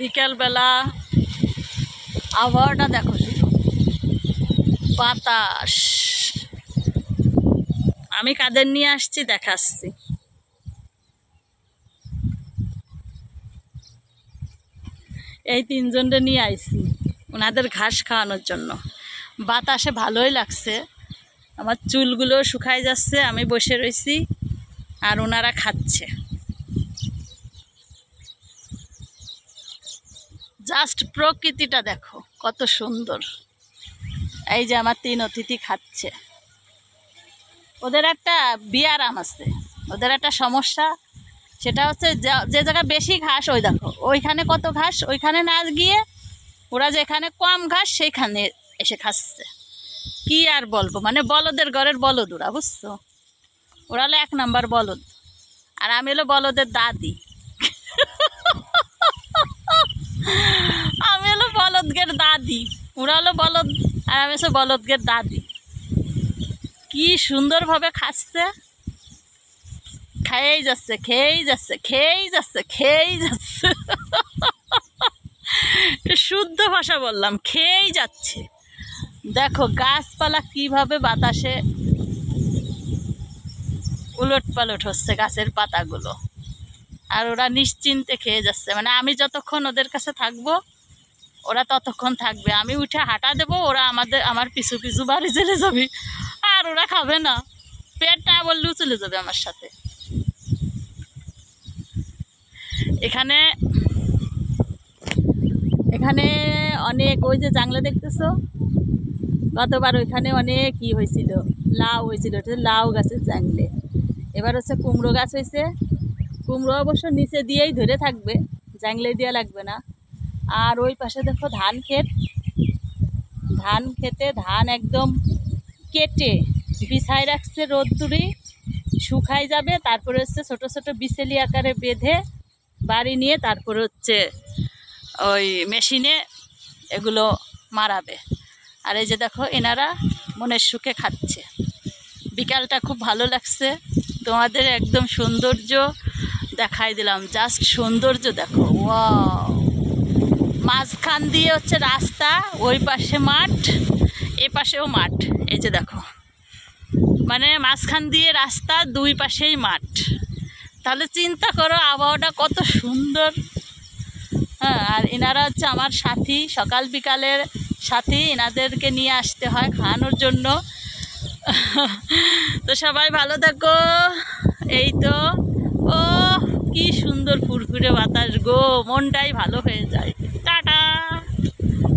বিকেলবেলা আবহাওয়াটা দেখো, শুধু বাতাস। আমি কাদের নিয়ে আসছি দেখাচ্ছি। এই তিনজনটা নিয়ে আইছি ওনাদের ঘাস খাওয়ানোর জন্য। বাতাসে ভালোই লাগছে, আমার চুলগুলো শুকায় যাচ্ছে, আমি বসে রয়েছি আর ওনারা খাচ্ছে। জাস্ট প্রকৃতিটা দেখো কত সুন্দর। এই যে আমার 3 অতিথি খাচ্ছে। ওদের একটা বিয়ারাম আছে, ওদের একটা সমস্যা, সেটা হচ্ছে যে জায়গায় বেশি ঘাস, ওই দেখো ওইখানে কত ঘাস, ওইখানে না গিয়ে ওরা যেখানে কম ঘাস সেইখানে এসে খাচ্ছে। কি আর বলবো, মানে বলদের ঘরের বলদ ওরা, বুঝছো? ওরা হলো 1 নাম্বার বলদ, আর আমি হলো বলদের দাদি। আমি হলো বলদগের দাদি, ওরা হলো বলদ আর আমি হচ্ছে বলদগের দাদি। কি সুন্দরভাবে খাচ্ছে, খেয়েই যাচ্ছে, খেয়েই যাচ্ছে, খেয়েই যাচ্ছে, খেয়েই যাচ্ছে। শুদ্ধ ভাষা বললাম, খেয়েই যাচ্ছে। দেখো গাছপালা কিভাবে বাতাসে উলট পালট হচ্ছে, গাছের পাতাগুলো, আর ওরা নিশ্চিন্তে খেয়ে যাচ্ছে। মানে আমি যতক্ষণ ওদের কাছে থাকবো ওরা ততক্ষণ থাকবে। আমি উঠে হাঁটা দেবো, ওরা আমার পিছু পিছু বাড়ি চলে যাবে, আর ওরা খাবে না। পেট না বললেও চলে যাবে আমার সাথে। এখানে এখানে অনেক, ওই যে জাংলা দেখতেছো, গতবার ওইখানে অনেক ই হয়েছিল, লাউ হয়েছিল, লাউ গাছের জাংলে। এবার হচ্ছে কুমড়ো গাছ হয়েছে। কুমড়ো অবশ্য নিচে দিয়েই ধরে থাকবে, জাংলে দেওয়া লাগবে না। আর ওই পাশে দেখো ধান ক্ষেত, ধান খেতে ধান একদম কেটে বিছায় রাখছে, রোদ্দুরে শুকাই যাবে, তারপরে হচ্ছে ছোট ছোট বিচেলি আকারে বেঁধে বাড়ি নিয়ে তারপরে হচ্ছে ওই মেশিনে এগুলো মারাবে। আর এই যে দেখো এনারা মনের সুখে খাচ্ছে। বিকালটা খুব ভালো লাগছে, তোমাদের একদম সৌন্দর্য দেখাই দিলাম। জাস্ট সৌন্দর্য দেখো, ওয়াও। মাঝখান দিয়ে হচ্ছে রাস্তা, ওই পাশে মাঠ, এ পাশেও মাঠ। এই যে দেখো, মানে মাঝখান দিয়ে রাস্তা, 2 পাশেই মাঠ। তাহলে চিন্তা করো আবহাওয়াটা কত সুন্দর। হ্যাঁ, আর এনারা হচ্ছে আমার সাথী, সকাল বিকালের সাথী। এনাদেরকে নিয়ে আসতে হয় খাওয়ানোর জন্য। তো সবাই ভালো থাকো। এই তো, ও কি সুন্দর ফুরফুরে বাতাস গো, মনটাই ভালো হয়ে যায়।